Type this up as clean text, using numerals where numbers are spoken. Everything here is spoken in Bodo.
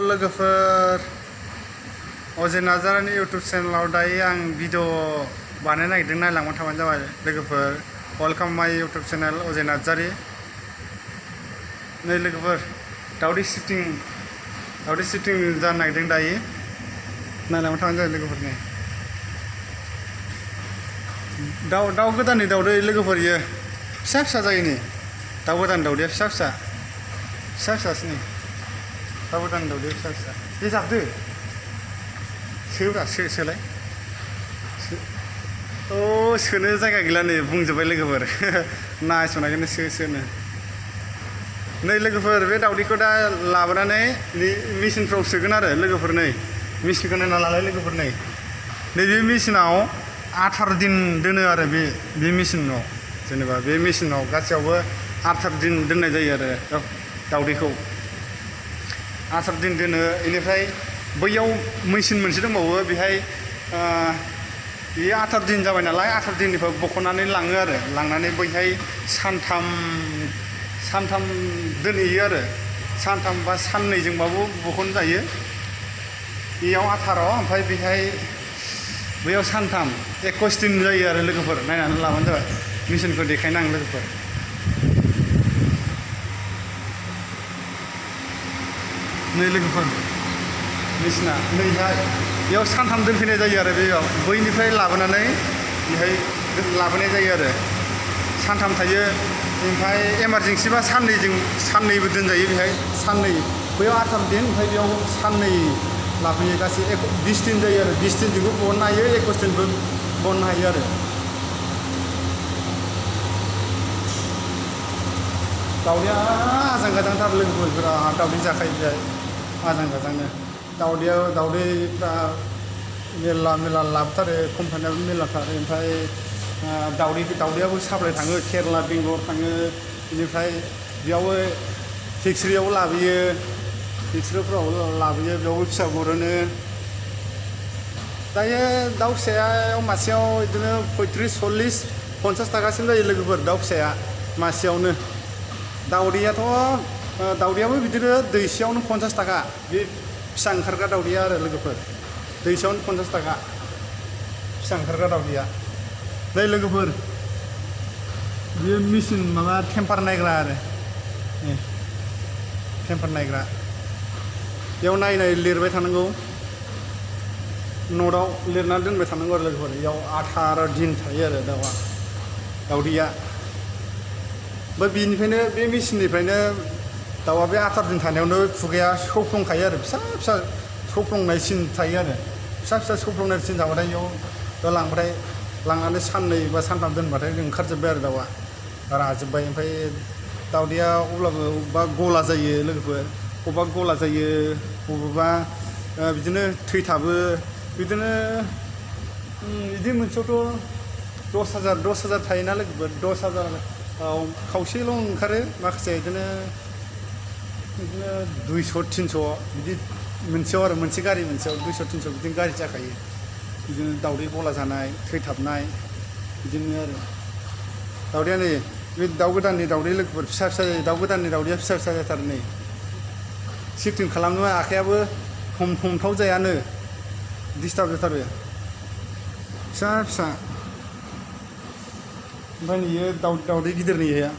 लोगोफोर अजय नार्जारिनि इउटुब चेनेलाव दायो आं भिडिअ बानायनो नागिरदों, नायलांबाय थाबानो जाबाय लोगोफोर। वेलकाम माय इउटुब चेनेल अजय नार्जारि। नै लोगोफोर दावदै सिटिं जानो नागिरदों दायो, नायलांबाय थाबानो जाबाय लोगोफोर। नै दाउ गोदाननि दावदै लोगोफोर, इयो फिसा फिसा जायो। नै दाउ गोदान दावदैया फिसा फिसासो। नै दाउ गोदान दावदैया फिसा फिसा। बे जाबदो सोब्रा, सोलाय। सोनो जायगा गैला, नै बुंजोब्बाय लोगोफोर। नायस'नायखौनो सोनो। नै लोगोफोर बे दावदैखौ दा लाबोनानै मेचिनफ्राव सोगोन आरो लोगोफोर। नै मेचिनखौ नायना लालाय लोगोफोर। नै नैबे मेचिनाव 18 दिन दोनो आरो बे मेचिनाव, जेनेबा बे मेचिनाव गासैयावबो 18 दिन दोननाय जायो आरो दावदैखौ 18 दिन दोनो। बेनिफ्राय बैयाव मेचिन मोनसे दंबावो, बेहाय बेयो 18 दिन जाबाय नालाय, 18 दिननिफ्राय बख'नानै लाङो आरो लांनानै बैहाय सानथाम दोनहैयो आरो सानथाम बा साननैजोंबाबो बख'नो जायो। बेयाव 18, ओमफ्राय बैयाव सानथाम 21 दिन जायो आरो लोगोफोर। नायनानै लाबानो जाबाय। मेचिनखौ देखायनो आं लोगोफोर। नै लोगोफोर मेचिना नैहाय बेयाव सानथाम दोनफैनाय जायो आरो बेयाव बैनिफ्राय लाबोनानै बेहाय लाबोनाय जायो आरो सानथाम थायो। ओमफ्राय इमारजेन्सिबा साननैबो दोनजायो। बेहाय साननै, बैयाव 18 दिन, ओमफ्राय बेयाव साननै लाबोयो। गासै 20 दिन जायो आरो 20 दिनजोंबो बहननो हायो, 21 दिनबो बहननो हायो आरो। दावदैया आजां गाजांथार लोगोफोर, बिराद दावदै जाखायो बेहाय आजां गाजांनो। दावदैफ्रा मेरला लाबोथारो, कम्पानियाबो मेरलाथार। ओमफ्राय दावदैयाबो साप्लाय थाङो, केरेला बेंगलर थाङो। बेनिफ्राय बेयावबो फेक्ट्रियावबो लाबोयो, फेक्ट्रिफ्रावबो लाबोयो, बेयावबो फिसा बरनो। दायो दाउ फिसायाव मासेयाव बिदिनो 35, 40, 50 थाखासिम जायो लोगोफोर दाउ फिसाया मासेयावनो। दावदैयाबो बिदिनो दैसेयावनो 50 थाखा। बे फिसा ओंखारग्रा दावदैया आरो लोगोफोर, दैसेयावनो 50 थाखा फिसा ओंखारग्रा दावदैया। नै लोगोफोर बेयो मेचिन माबा टेम्पार नायग्रा आरो टेम्पार नायग्रा। बेयाव नायै लिरबाय थानांगौ, नटआव लिरनानै दोनबाय थानांगौ आरो लोगोफोर। बेयाव 18 दिन थायो आरो दावदैया। ओमफ्राय बेनिफ्रायनो बे मेचिननिफ्रायनो दाउआ बे 18 दिन थानायावनो खुगाया सौफ्लंखायो आरो फिसा सौफ्लंनाय सिन थायो आरो फिसा सौफ्लंनाय सिन थाबाथाय बेयाव लांनानै साननै बा सानथाम दोनबाथाय ओंखारजोब्बाय आरो दाउआ राजोब्बाय। ओमफ्राय दावदैया अब्लाबो अबेबा गला जायो लोगोफोर, अबेबा गला जायो, बबेबा बिदिनो थैथाबो। बिदिनो बिदि मोनसेयावथ' 10,000 थायोना लोगोफोर। 10,000 खावसेल' ओंखारो, माखासे बिदिनो 200, 300 बिदि मोनसेयाव आरो मोनसे गारि मोनसेयाव 200, 300 बिदिनो गारि जाखायो। बिदिनो दावदै गला जानाय, थैथाबनाय, बिदिनो आरो दावदैया। नै बे दाउ गोदाननि दावदै लोगोफोर, फिसा जायो। दाउ गोदाननि दावदैया फिसा जाथारो। नै सिफटिं खालामनो आखाइयाबो हमथाव जायानो, डिस्टार्ब जाथारो, फिसा। ओमफ्राय नैयो दावदै गिदिर नैयो।